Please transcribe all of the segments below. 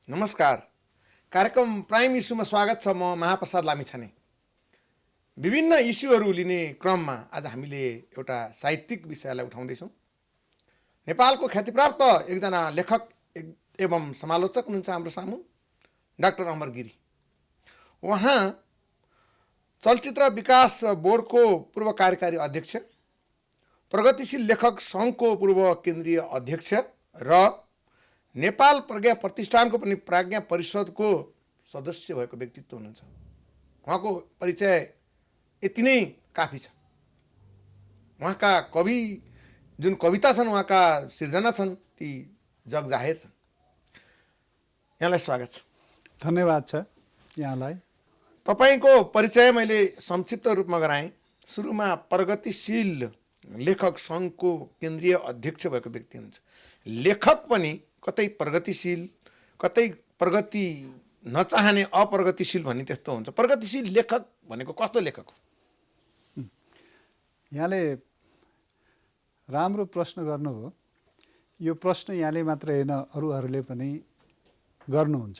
नमस्कार। कार्यक्रम प्राइम इस्युमा स्वागत छ। म महाप्रसाद लामिछाने। विभिन्न इस्युहरू लिने क्रममा आज हामीले एउटा साहित्यिक विषयलाई उठाउँदैछौँ। नेपालको ख्यातिप्राप्त एकजना लेखक एवं समालोचक हुनुहुन्छ हाम्रो सामु, डाक्टर अमर गिरी। उहाँ चलचित्र विकास बोर्डको पूर्व कार्यकारी अध्यक्ष, प्रगतिशील लेखक सङ्घको पूर्व केन्द्रीय अध्यक्ष र नेपाल प्रज्ञा प्रतिष्ठानको पनि प्रज्ञा परिषदको सदस्य भएको व्यक्तित्व हुनुहुन्छ। उहाँको परिचय यति नै काफी छ। उहाँका कवि जुन कविता छन्, उहाँका सिर्जना छन्, ती जगजाहेर छन्। यहाँलाई स्वागत छ। धन्यवाद छ यहाँलाई। तपाईँको परिचय मैले संक्षिप्त रूपमा गराएँ। सुरुमा प्रगतिशील लेखक सङ्घको केन्द्रीय अध्यक्ष भएको व्यक्ति हुनुहुन्छ। लेखक पनि कतै प्रगतिशील, कतै प्रगति नचाहने अप्रगतिशील भन्ने त्यस्तो हुन्छ। प्रगतिशील लेखक भनेको कस्तो लेखक हो? यहाँले राम्रो प्रश्न गर्नुभयो। यो प्रश्न यहाँले मात्र होइन, अरूहरूले पनि गर्नुहुन्छ।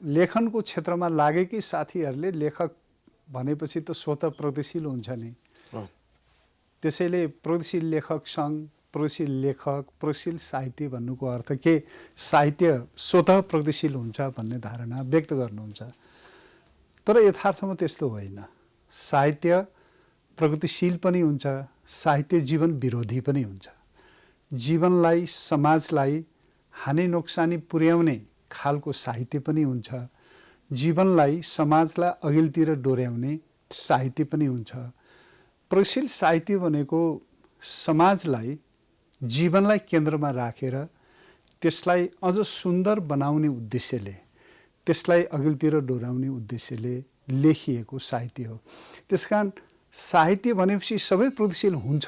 लेखनको क्षेत्रमा लागेकै साथीहरूले लेखक भनेपछि त स्वतः प्रगतिशील हुन्छ नि। त्यसैले प्रगतिशील लेखक सङ्घ, प्रगतिशील लेखक, प्रगतिशील साहित्य भन्नुको अर्थ के साहित्य स्वतः प्रगतिशील हुन्छ भन्ने धारणा व्यक्त गर्नुहुन्छ। तर यथार्थमा त्यस्तो होइन। साहित्य प्रगतिशील पनि हुन्छ, साहित्य जीवन विरोधी पनि हुन्छ। जीवनलाई, समाजलाई हानि नोक्सानी पुर्याउने खालको साहित्य पनि हुन्छ। जीवनलाई, समाजलाई अघिल्तिर डोर्याउने साहित्य पनि हुन्छ। प्रगतिशील साहित्य भनेको समाजलाई, जीवनलाई केन्द्रमा राखेर त्यसलाई अझ सुन्दर बनाउने उद्देश्यले, त्यसलाई अघिल्तिर डोर्याउने उद्देश्यले लेखिएको साहित्य हो। त्यसकारण साहित्य भनेपछि सबै प्रगतिशील हुन्छ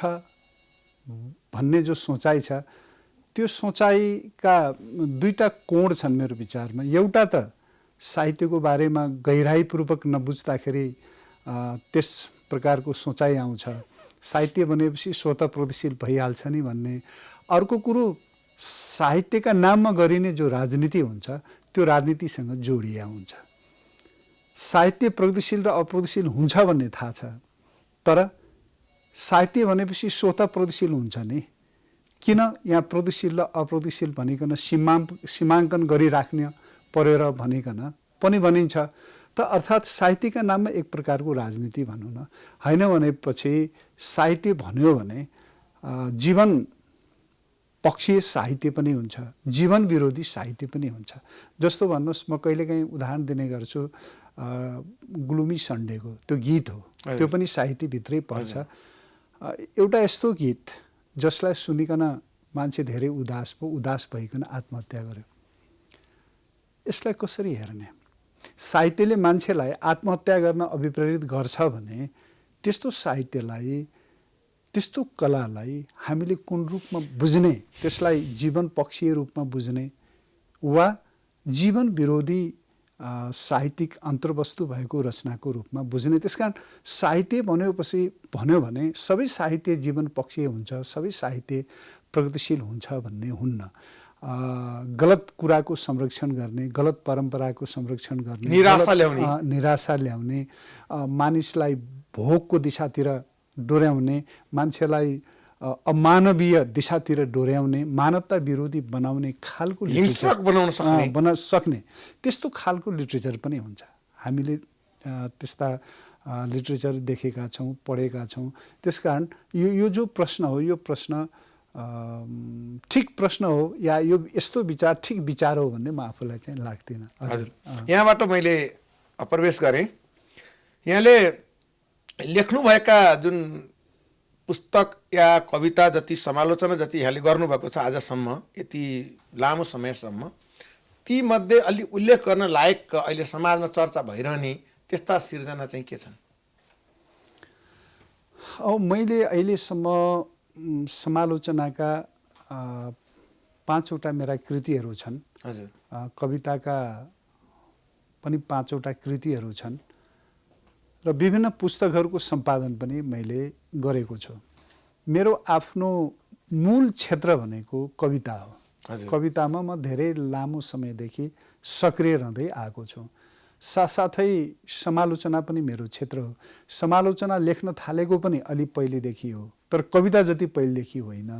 भन्ने जो सोचाइ छ, त्यो सोचाइका दुईटा कोण छन् मेरो विचारमा। एउटा त साहित्यको बारेमा गहिराइपूर्वक नबुझ्दाखेरि त्यस प्रकारको सोचाइ आउँछ, साहित्य भनेपछि स्वतः प्रगतिशील भइहाल्छ नि भन्ने। अर्को कुरो, साहित्यका नाममा गरिने जो राजनीति हुन्छ त्यो राजनीतिसँग जोडिया हुन्छ। साहित्य प्रगतिशील र अप्रगतिशील हुन्छ भन्ने थाहा छ, तर साहित्य भनेपछि स्वतः प्रगतिशील हुन्छ नि। किन यहाँ प्रगतिशील र अप्रगतिशील भनिकन सीमाङ्कन गरिराख्ने परेर भनिकन पनि भनिन्छ। त अर्थात् साहित्यका नाममा एक प्रकारको राजनीति भनौँ न। होइन भनेपछि साहित्य भन्यो भने जीवन पक्षीय साहित्य पनि हुन्छ, जीवन विरोधी साहित्य पनि हुन्छ। जस्तो भन्नुहोस्, म कहिलेकाहीँ उदाहरण दिने गर्छु, ग्लुमी सन्डेको त्यो गीत हो, त्यो पनि साहित्यभित्रै पर्छ। एउटा यस्तो गीत जसलाई सुनिकन मान्छे धेरै उदास भयो, उदास भइकन आत्महत्या गर्यो। यसलाई कसरी हेर्ने? साहित्यले मान्छेलाई आत्महत्या गर्न अभिप्रेरित गर्छ भने त्यस्तो साहित्यलाई, त्यस्तो कलालाई हामीले कुन रूपमा बुझ्ने? त्यसलाई जीवन पक्षीय रूपमा बुझ्ने वा जीवन विरोधी साहित्यिक अन्तर्वस्तु भएको रचनाको रूपमा बुझ्ने? त्यसकारण साहित्य भन्यो भने सबै साहित्य जीवन पक्षीय हुन्छ, सबै साहित्य प्रगतिशील हुन्छ भन्ने हुन्न। गलत कुराको संरक्षण गर्ने, गलत परम्पराको संरक्षण गर्ने, निराशा ल्याउने, मानिसलाई भोगको दिशातिर डोर्याउने, मान्छेलाई अमानवीय दिशातिर डोर्याउने, मानवता विरोधी बनाउने खालको लिटरेचर बनाउन सक्ने त्यस्तो खालको लिटरेचर पनि हुन्छ। हामीले त्यस्ता लिटरेचर देखेका छौँ, पढेका छौँ। त्यसकारण यो जो प्रश्न हो, यो प्रश्न ठिक प्रश्न हो या यो यस्तो विचार ठिक विचार हो भन्ने म आफूलाई चाहिँ लाग्दैन। हजुर, यहाँबाट मैले प्रवेश गरेँ। यहाँले लेख्नुभएका जुन पुस्तक या कविता जति, समालोचना जति यहाँले गर्नुभएको छ आजसम्म, यति लामो समयसम्म, तीमध्ये अलि उल्लेख गर्न लायक अहिले समाजमा चर्चा भइरहने त्यस्ता सिर्जना चाहिँ के छन्? मैले अहिलेसम्म समालोचनाका 5वटा मेरा कृतिहरू छन्। हजुर। कविताका पनि 5वटा कृतिहरू छन् र विभिन्न पुस्तकहरूको सम्पादन पनि मैले गरेको छु। मेरो आफ्नो मूल क्षेत्र भनेको कविता हो। हजुर। कवितामा म धेरै लामो समयदेखि सक्रिय रहँदै आएको छु। साथसाथै समालोचना पनि मेरो क्षेत्र हो। समालोचना लेख्न थालेको पनि अलि पहिलेदेखि हो, तर कविता जति पहिलेदेखि होइन।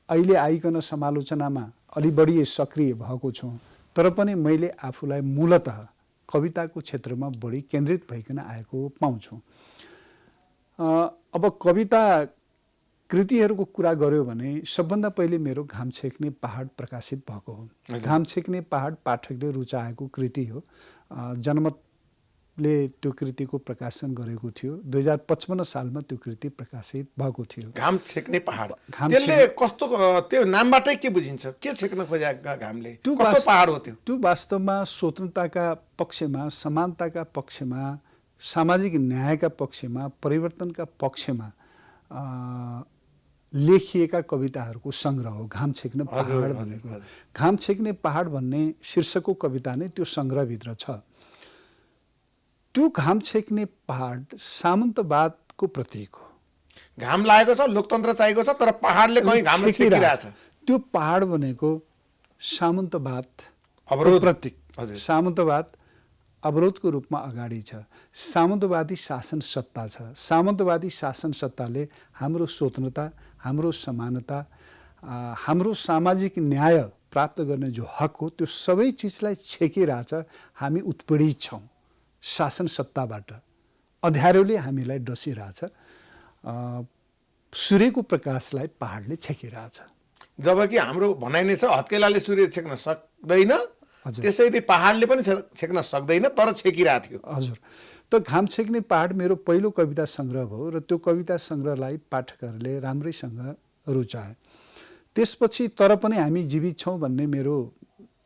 अहिले आइकन समालोचनामा अलि बढी सक्रिय भएको छु, तर पनि मैले आफूलाई मूलतः कविताको क्षेत्रमा बढी केन्द्रित भइकन आएको पाउँछु। अब कविता कृतिहरूको कुरा गर्यो भने सबभन्दा पहिले मेरो घाम छेक्ने पहाड प्रकाशित भएको हो। घाम छेक्ने पहाड पाठकले रुचाएको कृति हो। जनमतले त्यो कृतिको प्रकाशन गरेको थियो। 2055 सालमा त्यो कृति प्रकाशित भएको थियो। घाम छेक्ने पहाड, घाम त्यसले कस्तो, त्यो नामबाटै के बुझिन्छ? के छेक्न खोजेको घामले? कस्तो पहाड हो त्यो? त्यो वास्तवमा स्वतन्त्रताका पक्षमा, समानताका पक्षमा, सामाजिक न्यायका पक्षमा, परिवर्तनका पक्षमा लेखिएका कविताहरूको सङ्ग्रह हो घाम छेक्ने पहाड भनेको। घाम छेक्ने पहाड भन्ने शीर्षकको कविता नै त्यो सङ्ग्रहभित्र छ। त्यो घाम छेक्ने पहाड सामन्तवादको प्रतीक हो। घाम लागेको छ, लोकतन्त्र चाहिएको छ, तर पहाडले कहीँ घाम छेकिरहेछ। त्यो पहाड भनेको सामन्तवाद अवरोध प्रतीक। हजुर। सामन्तवाद अवरोधको रूपमा अगाडि छ। सामन्तवादी शासन सत्ता छ। सामन्तवादी शासन सत्ताले हाम्रो स्वतन्त्रता, हाम्रो समानता, हाम्रो सामाजिक न्याय प्राप्त गर्ने जो हक हो त्यो सबै चिजलाई छेकिरहेछ। हामी उत्पीडित छौँ शासन सत्ताबाट। अँध्यारोले हामीलाई डसिरहेछ। सूर्यको प्रकाशलाई पहाडले छेकिरहेछ। जबकि हाम्रो भनाइ नै छ हत्केलाले सूर्य छेक्न सक्दैन, त्यसैले पहाडले पनि छेक्न सक्दैन, तर छेकिरहेको थियो। हजुर। त घाम छेक्ने पहाड मेरो पहिलो कविता सङ्ग्रह भयो र त्यो कविता सङ्ग्रहलाई पाठकहरूले राम्रैसँग रुचाए। त्यसपछि तर पनि हामी जीवित छौँ भन्ने मेरो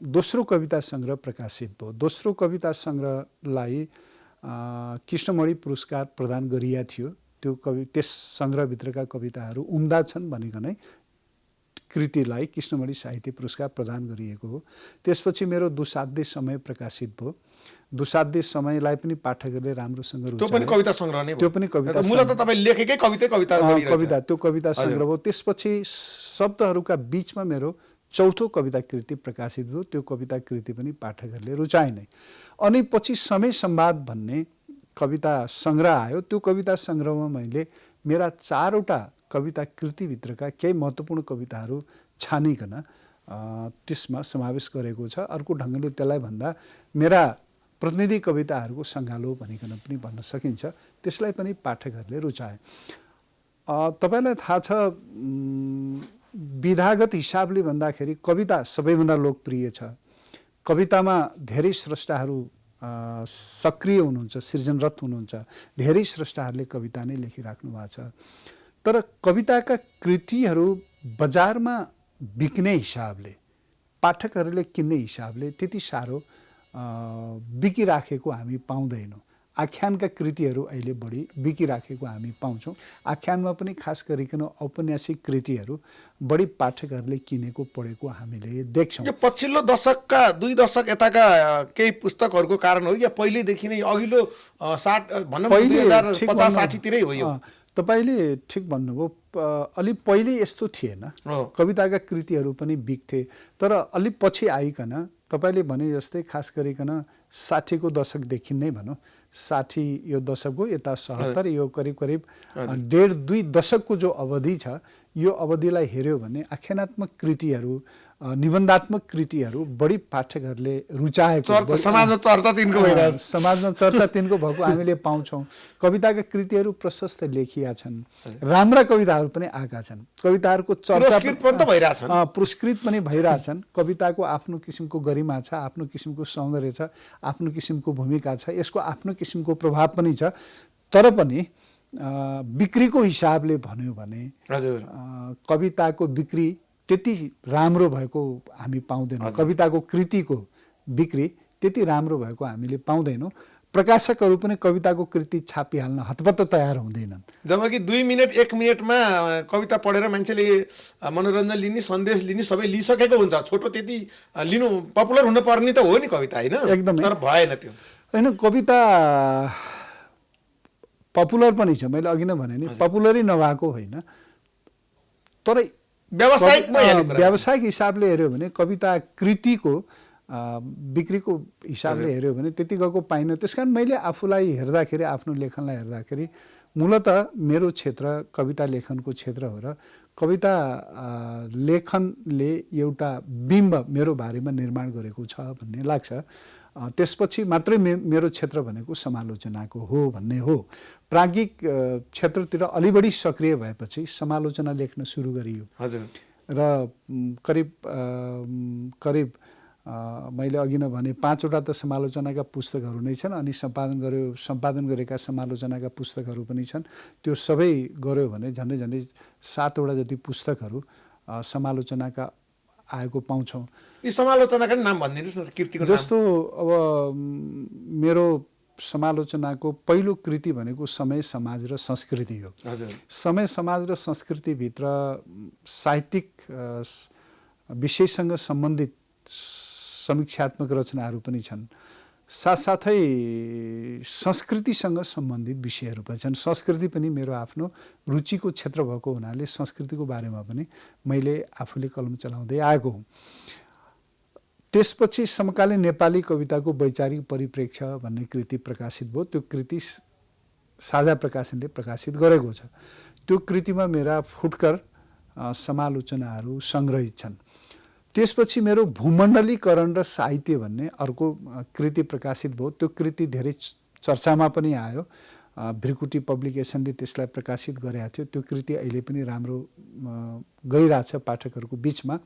दोस्रो कविता सङ्ग्रह प्रकाशित भयो। दोस्रो कविता सङ्ग्रहलाई कृष्णमणि पुरस्कार प्रदान गरिया थियो। त्यो त्यस सङ्ग्रहभित्रका कविताहरू उम्दा छन् भनिकनै कृतिलाई कृष्णमणि साहित्य पुरस्कार प्रदान गरिएको हो। त्यसपछि मेरो दुसाध्य समय प्रकाशित भयो। दुसाध्य समयलाई पनि पाठकहरूले राम्रोसँग रुचाए। त्यो पनि कविता सङ्ग्रह नै भयो। त्यो पनि कविता मूलतः तपाईँ लेखेकै कविता त्यो कविता सङ्ग्रह भयो। त्यसपछि शब्दहरूका बीचमा मेरो चौथो कविता कृति प्रकाशित भयो। त्यो कविता कृति पनि पाठकहरूले रुचाए नै। अनि पछि समय संवाद भन्ने कविता सङ्ग्रह आयो। त्यो कविता सङ्ग्रहमा मैले मेरा 4वटा कविता कृतिभित्रका केही महत्त्वपूर्ण कविताहरू छानिकन त्यसमा समावेश गरेको छ। अर्को ढङ्गले त्यसलाई भन्दा मेरा प्रतिनिधि कविताहरूको सङ्गालो भनिकन पनि भन्न सकिन्छ। त्यसलाई पनि पाठकहरूले रुचाए। तपाईँलाई थाहा छ विधागत हिसाबले भन्दाखेरि कविता सबैभन्दा लोकप्रिय छ। कवितामा धेरै स्रष्टाहरू सक्रिय हुनुहुन्छ, सृजनरत हुनुहुन्छ। धेरै स्रष्टाहरूले कविता नै लेखिराख्नु भएको छ। तर कविताका कृतिहरू बजारमा बिक्ने हिसाबले, पाठकहरूले किन्ने हिसाबले त्यति साह्रो बिकिराखेको हामी पाउँदैनौँ। आख्यानका कृतिहरू अहिले बढी बिकिराखेको हामी पाउँछौँ। आख्यानमा पनि खास गरिकन औपन्यासिक कृतिहरू बढी पाठकहरूले किनेको पढेको हामीले देख्छौँ। यो पछिल्लो दशकका 2 दशक यताका केही पुस्तकहरूको कारण हो या पहिलेदेखि नै अघिल्लो 2050-60 तिरै हो यो? तपाईँले ठिक भन्नुभयो। अलि पहिले यस्तो थिएन। कविताका कृतिहरू पनि बिक्थे। तर अलि पछि आइकन तपाईँले भने जस्तै खास गरिकन 60 को दशकदेखि नै भनौँ, 60 यो दशकको यता 77 यो करिब 1.5-2 दशकको जो अवधि छ, यो अवधिलाई हेऱ्यो भने आख्यानात्मक कृतिहरू, निबन्धात्मक कृतिहरू बढी पाठकहरूले रुचाएको, समाजमा चर्चा तिनको भइरहेछ। समाजमा चर्चा तिनको भएको हामीले पाउँछौँ। कविताका कृतिहरू प्रशस्त लेखिया छन्। राम्रा कविताहरू पनि आएका छन्। कविताहरूको चर्चा पुरस्कृत पनि भइरहेछन्। कविताको आफ्नो किसिमको गरिमा छ, आफ्नो किसिमको सौन्दर्य छ, आफ्नो किसिमको भूमिका छ, यसको आफ्नो किसिमको प्रभाव पनि छ। तर पनि बिक्रीको हिसाबले भन्यो भने कविताको बिक्री त्यति राम्रो भएको हामी पाउँदैनौँ। कविताको कृतिको बिक्री त्यति राम्रो भएको हामीले पाउँदैनौँ। प्रकाशकहरू पनि कविताको कृति छापिहाल्न हतपत्त तयार हुँदैनन्। जबकि 2 मिनट 1 मिनटमा कविता पढेर मान्छेले मनोरञ्जन लिने, सन्देश लिने सबै लिइसकेको हुन्छ। छोटो त्यति लिनु पपुलर हुनुपर्ने त हो नि कविता, होइन? एकदमै। तर भएन त्यो। होइन, कविता पपुलर पनि छ। मैले अघि नै भने नि पपुलरै नभएको होइन। तर व्यावसायिकमा हेर्ने कुरा। व्यावसायिक हिसाबले हेऱ्यो भने कविता कृतिको बिक्रीको हिसाबले हेऱ्यो भने त्यति गएको पाइनँ। त्यस कारण मैले आफूलाई हेर्दाखेरि, आफ्नो लेखनलाई हेर्दाखेरि मूलत मेरो क्षेत्र कविता लेखनको क्षेत्र हो र कविता लेखनले एउटा बिम्ब मेरो बारेमा निर्माण गरेको छ भन्ने लाग्छ। त्यसपछि मात्रै मेरो क्षेत्र भनेको समालोचनाको हो भन्ने हो। प्राज्ञिक क्षेत्रतिर अलि बढी सक्रिय भएपछि समालोचना लेख्न सुरु गरियो। हजुर। र करिब मैले अघि नै भने 5वटा त समालोचनाका पुस्तकहरू नै छन्, अनि सम्पादन गरेका समालोचनाका पुस्तकहरू पनि छन्। त्यो सबै गऱ्यो भने झन्डै 7वटा जति पुस्तकहरू समालोचनाका आएको पाउँछौँ। यी समालोचनाका नाम भनिदिनुहोस् न, कृतिको नाम। जस्तो अब मेरो समालोचनाको पहिलो कृति भनेको समय, समाज र संस्कृति हो। हजुर। समय, समाज र संस्कृतिभित्र साहित्यिक विषयसँग सम्बन्धित समीक्षात्मक रचनाहरू पनि छन्। साथसाथै संस्कृतिसँग सम्बन्धित विषयहरू पनि छन्। संस्कृति पनि मेरो आफ्नो रुचिको क्षेत्र भएको हुनाले संस्कृतिको बारेमा पनि मैले आफूले कलम चलाउँदै आएको हुँ। त्यसपछि समकालीन नेपाली कविताको वैचारिक परिप्रेक्ष्य भन्ने कृति प्रकाशित भयो। त्यो कृति साझा प्रकाशनले प्रकाशित गरेको छ। त्यो कृतिमा मेरा फुटकर समालोचनाहरू सङ्ग्रहित छन्। त्यसपछि मेरो भूमण्डलीकरण र साहित्य भन्ने अर्को कृति प्रकाशित भयो। त्यो कृति धेरै चर्चामा पनि आयो। भ्रिकुटी पब्लिकेसनले त्यसलाई प्रकाशित गरेको थियो। त्यो कृति अहिले पनि राम्रो गइरहेछ पाठकहरूको बिचमा।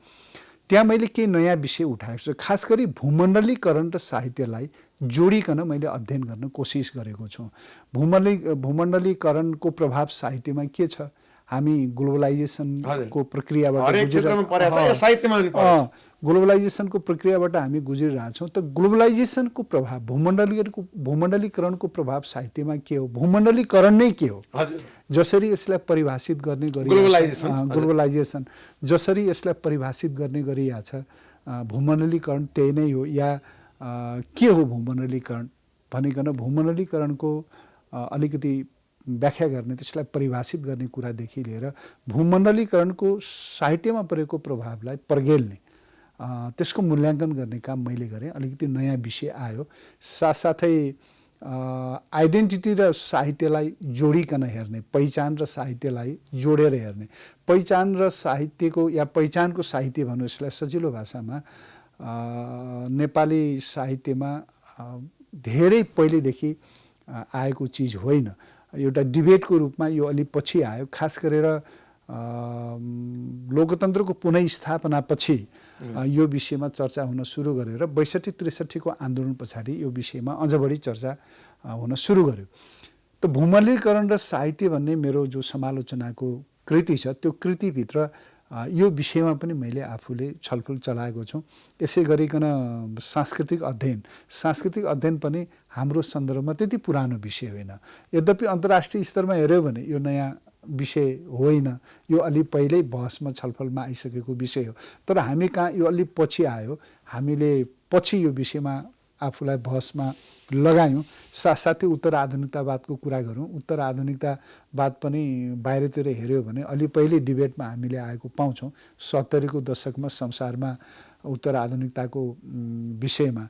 त्यहाँ मैले केही नयाँ विषय उठाएको छु। खास गरी भूमण्डलीकरण र साहित्यलाई जोडिकन मैले अध्ययन गर्न कोसिस गरेको छु। भूमण्डलीकरणको प्रभाव साहित्यमा के छ? हामी ग्लोबलाइजेसनको प्रक्रियाबाट ग्लोबलाइजेसनको प्रक्रियाबाट हामी गुज्रिरहेछौँ। त ग्लोबलाइजेसनको प्रभाव, भूमण्डलीकरणको प्रभाव साहित्यमा के हो? भूमण्डलीकरण नै के हो? जसरी यसलाई परिभाषित गर्ने ग्लोबलाइजेसन जसरी यसलाई परिभाषित गर्ने गरिएको छ, भूमण्डलीकरण त्यही नै हो या के हो भूमण्डलीकरण भनिकन भूमण्डलीकरणको अलिकति व्याख्या गर्ने, त्यसलाई परिभाषित गर्ने कुरादेखि लिएर भूमण्डलीकरणको साहित्यमा परेको प्रभावलाई पर्गेल्ने, त्यसको मूल्याङ्कन गर्ने काम मैले गरेँ। अलिकति नयाँ विषय आयो। साथसाथै आइडेन्टिटी र साहित्यलाई जोडिकन हेर्ने, पहिचान र साहित्यलाई जोडेर हेर्ने, पहिचान र साहित्यको या पहिचानको साहित्य भन्नु यसलाई सजिलो भाषामा, नेपाली साहित्यमा धेरै पहिलेदेखि आएको चिज होइन। एउटा डिबेटको रूपमा यो अलि पछि आयो। खास गरेर लोकतन्त्रको पुनःस्थापनापछि यो विषयमा चर्चा हुन सुरु गरेर 62-63 को आन्दोलन पछाडि यो विषयमा अझ बढी चर्चा हुन सुरु गर्यो। त भूमण्डलीकरण र साहित्य भन्ने मेरो जो समालोचनाको कृति छ, त्यो कृतिभित्र यो विषयमा पनि मैले आफूले छलफल चलाएको छु। यसै गरिकन सांस्कृतिक अध्ययन पनि हाम्रो सन्दर्भमा त्यति पुरानो विषय होइन। यद्यपि अन्तर्राष्ट्रिय स्तरमा हेऱ्यो भने यो नयाँ विषय होइन, यो अलि पहिल्यै बहसमा छलफलमा आइसकेको विषय हो। तर हामी कहाँ यो अलि पछि आयो। हामीले पछि यो विषयमा आफूलाई बहसमा लगायौँ। साथसाथै उत्तर आधुनिकतावादको कुरा गरौँ। उत्तर आधुनिकतावाद पनि बाहिरतिर हेऱ्यो भने अलि पहिले डिबेटमा हामीले आएको पाउँछौँ। 70 को दशकमा संसारमा उत्तर आधुनिकताको विषयमा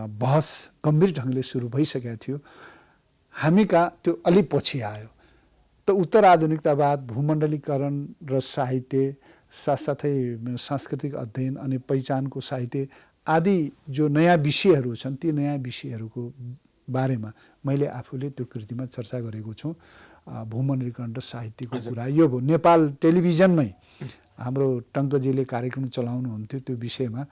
बहस गम्भीर ढङ्गले सुरु भइसकेको थियो। हामी कहाँ त्यो अलि पछि आयो। त उत्तर आधुनिकतावाद, भूमण्डलीकरण र साहित्य, साथसाथै सांस्कृतिक अध्ययन अनि पहिचानको साहित्य आदि जो नयाँ विषयहरू छन्, ती नयाँ विषयहरूको बारेमा मैले आफूले त्यो कृतिमा चर्चा गरेको छु। भूमण्डलीकरण र साहित्यको कुरा यो भयो। नेपाल टेलिभिजनमै हाम्रो टङ्कजीले कार्यक्रम चलाउनुहुन्थ्यो त्यो विषयमा।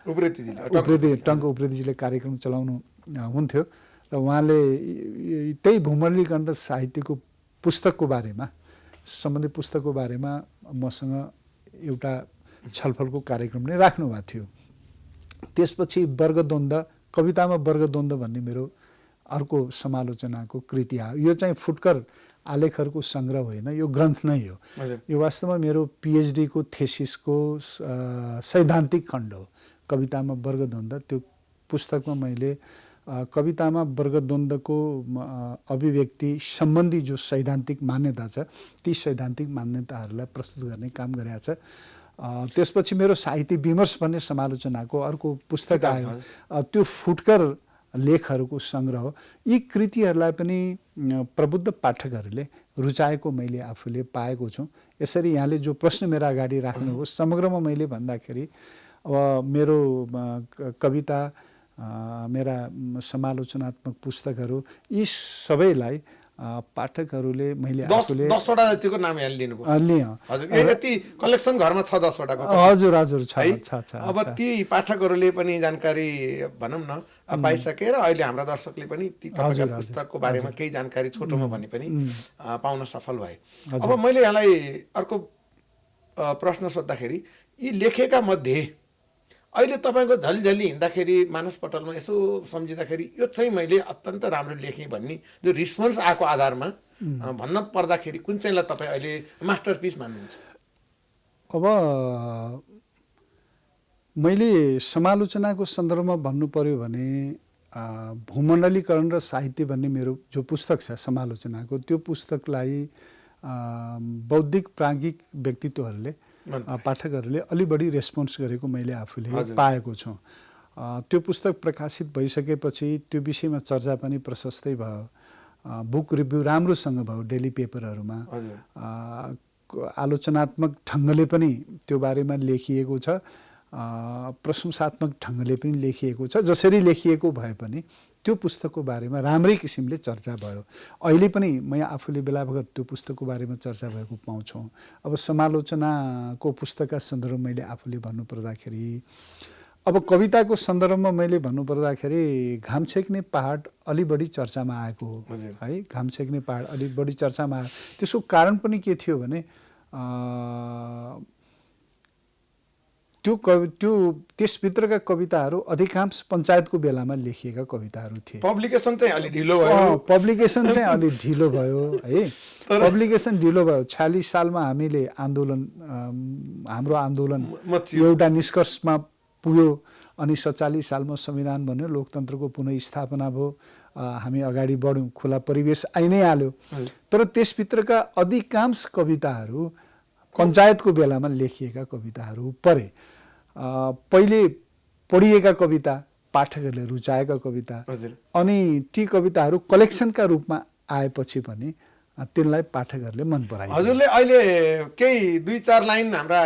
टङ्क उप्रेतीजीले कार्यक्रम चलाउनु हुन्थ्यो र उहाँले त्यही भूमण्डलीकरण र साहित्यको पुस्तकको बारेमा, सम्बन्धित पुस्तकको बारेमा मसँग एउटा छलफलको कार्यक्रम नै राख्नु भएको थियो। त्यसपछि वर्गद्वन्द, कवितामा वर्गद्वन्द भन्ने मेरो अर्को समालोचनाको कृति आयो। यो चाहिँ फुटकर आलेखहरूको सङ्ग्रह होइन, यो ग्रन्थ नै हो। यो वास्तवमा मेरो पिएचडी को थेसिसको सैद्धान्तिक खण्ड हो, कवितामा वर्गद्वन्द। त्यो पुस्तकमा मैले कवितामा वर्गद्वन्द्वको अभिव्यक्ति सम्बन्धी जो सैद्धान्तिक मान्यता छ, ती सैद्धान्तिक मान्यताहरूलाई प्रस्तुत गर्ने काम गरेको छ। त्यसपछि मेरो साहित्य विमर्श भन्ने समालोचनाको अर्को पुस्तक किताब आयो। त्यो फुटकर लेखहरूको सङ्ग्रह हो। यी कृतिहरूलाई पनि प्रबुद्ध पाठकहरूले रुचाएको मैले आफूले पाएको छु। यसरी यहाँले जो प्रश्न मेरा अगाडि राख्नुभयो, समग्रमा मैले भन्दाखेरि अब मेरो कविता, मेरा समालोचनात्मक पुस्तकहरू, यी सबैलाई पाठकहरूले मैले आफूले 10वटा जतिको नाम यहाँ लिनुभयो। लिएँ। हजुर, यति कलेक्सन घरमा छ 10वटाको? हजुर हजुर छ है? छ। अब ती पाठकहरूले पनि जानकारी भनौँ न अब पाइसकेर अहिले हाम्रा दर्शकले पनि ती तपाईँका पुस्तकको बारेमा केही जानकारी छोटोमा भने पनि पाउन सफल भए। अब मैले यहाँलाई अर्को प्रश्न सोद्धाखेरि यी लेखेका मध्ये अहिले तपाईँको झलिझली हिँड्दाखेरि मानसपटलमा यसो सम्झिँदाखेरि यो चाहिँ मैले अत्यन्त राम्रो लेखेँ भन्ने जो रिस्पोन्स आएको आधारमा भन्न पर्दाखेरि कुन चाहिँलाई तपाईँ अहिले मास्टरपिस मान्नुहुन्छ? अब मैले समालोचनाको सन्दर्भमा भन्नु पर्यो भने भूमण्डलीकरण र साहित्य भन्ने मेरो जो पुस्तक छ समालोचनाको, त्यो पुस्तकलाई बौद्धिक प्राज्ञिक व्यक्तित्वहरूले, पाठकहरूले अलि बढी रेस्पोन्स गरेको मैले आफूले पाएको छु। त्यो पुस्तक प्रकाशित भइसकेपछि त्यो विषयमा चर्चा पनि प्रशस्तै भयो। बुक रिभ्यू राम्रोसँग भयो डेली पेपरहरूमा। आलोचनात्मक ढङ्गले पनि त्यो बारेमा लेखिएको छ, प्रशंसात्मक ढङ्गले पनि लेखिएको छ। जसरी लेखिएको भए पनि त्यो पुस्तकको बारेमा राम्रै किसिमले चर्चा भयो। अहिले पनि म आफूले बेला बखत त्यो पुस्तकको बारेमा चर्चा भएको पाउँछु। अब समालोचनाको पुस्तकका सन्दर्भमा मैले आफूले भन्नुपर्दाखेरि, अब कविताको सन्दर्भमा मैले भन्नुपर्दाखेरि घाम छेक्ने पहाड अलि बढी चर्चामा आएको हो है। घाम छेक्ने पहाड अलि बढी चर्चामा आयो। त्यसको कारण पनि के थियो भने त्यो त्यसभित्रका कविताहरू अधिकांश पञ्चायतको बेलामा लेखिएका कविताहरू थिए। पब्लिकेसन चाहिँ अलि ढिलो भयो। पब्लिकेसन चाहिँ अलि ढिलो भयो है। पब्लिकेसन ढिलो भयो। 46 सालमा हामीले हाम्रो आन्दोलन एउटा निष्कर्षमा पुग्यो अनि 47 सालमा संविधान बन्यो, लोकतन्त्रको पुनः-स्थापना भयो, हामी अगाडि बढ्यौँ, खुला परिवेश आइ नै हाल्यो। तर त्यसभित्रका अधिकांश कविताहरू पञ्चायतको बेलामा लेखिएका कविताहरू परे। पहिले पढिएका कविता, पाठकहरूले रुचाएका कविता, अनि ती कविताहरू कलेक्सनका रूपमा आएपछि पनि तिनलाई पाठकहरूले मन पराए। हजुरले अहिले केही 2-4 लाइन हाम्रा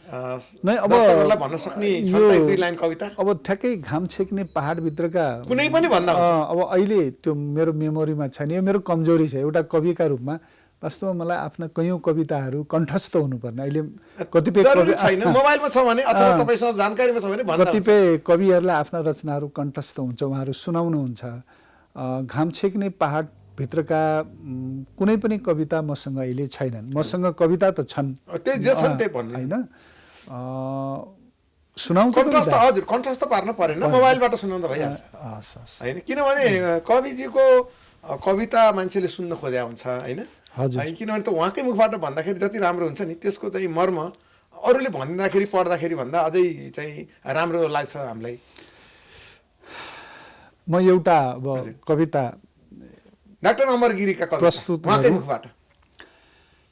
दर्शकहरूलाई भन्न सक्ने छ त? 2 लाइन कविता अब ठ्याक्कै घाम छेक्ने पहाडभित्रका कुनै पनि भन्दा हुन्छ। अब अहिले त्यो मेरो मेमोरीमा छैन, यो मेरो कमजोरी छ। एउटा कविका रूपमा वास्तवमा मलाई आफ्ना कयौँ कविताहरू कण्ठस्थ हुनुपर्ने, अहिले कतिपय छैन, मोबाइलमा छ भने अथवा तपाईसँग जानकारीमा छ भने भन्दा कतिपय कविहरूलाई आफ्ना रचनाहरू कण्ठस्थ हुन्छ, उहाँहरू सुनाउनुहुन्छ। घाम छेक्ने पहाडभित्रका कुनै पनि कविता मसँग अहिले छैनन्। मसँग कविता त छन्, होइन सुनाउँछ। हजुर, कण्ठस्थ पार्न परेन, मोबाइलबाट सुनाउँदा भइहाल्छ होइन? किनभने कविजीको कविता मान्छेले सुन्न खोज्या हुन्छ होइन? किनभने त उहाँकै मुखबाट भन्दाखेरि जति राम्रो हुन्छ नि, त्यसको चाहिँ मर्म अरूले भन्दाखेरि पढ्दाखेरि भन्दा अझै चाहिँ राम्रो लाग्छ हामीलाई। म एउटा कविता डाक्टर अमर गिरीका प्रस्तुत उहाँकै मुखबाट।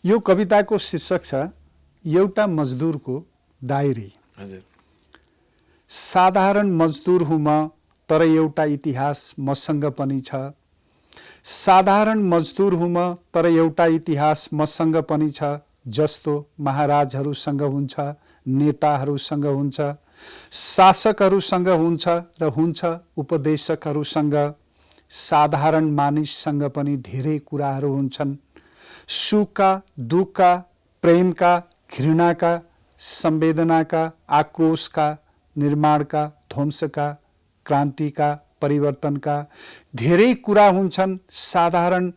यो कविताको शीर्षक छ एउटा मजदुरको डायरी। साधारण मजदुर हुँ म, तर एउटा इतिहास मसँग पनि छ। साधारण मजदुर हुँ म, तर एउटा इतिहास मसँग पनि छ। जस्तो महाराजहरूसँग हुन्छ, नेताहरूसँग हुन्छ, शासकहरूसँग हुन्छ र हुन्छ उपदेशकहरूसँग। साधारण मानिससँग पनि धेरै कुराहरू हुन्छन्। सुखका, दुःखका, प्रेमका, घृणाका, संवेदनाका, आक्रोशका, निर्माणका, ध्वंसका, क्रान्तिका, परिवर्तनका धेरै कुरा हुन्छन्। साधारण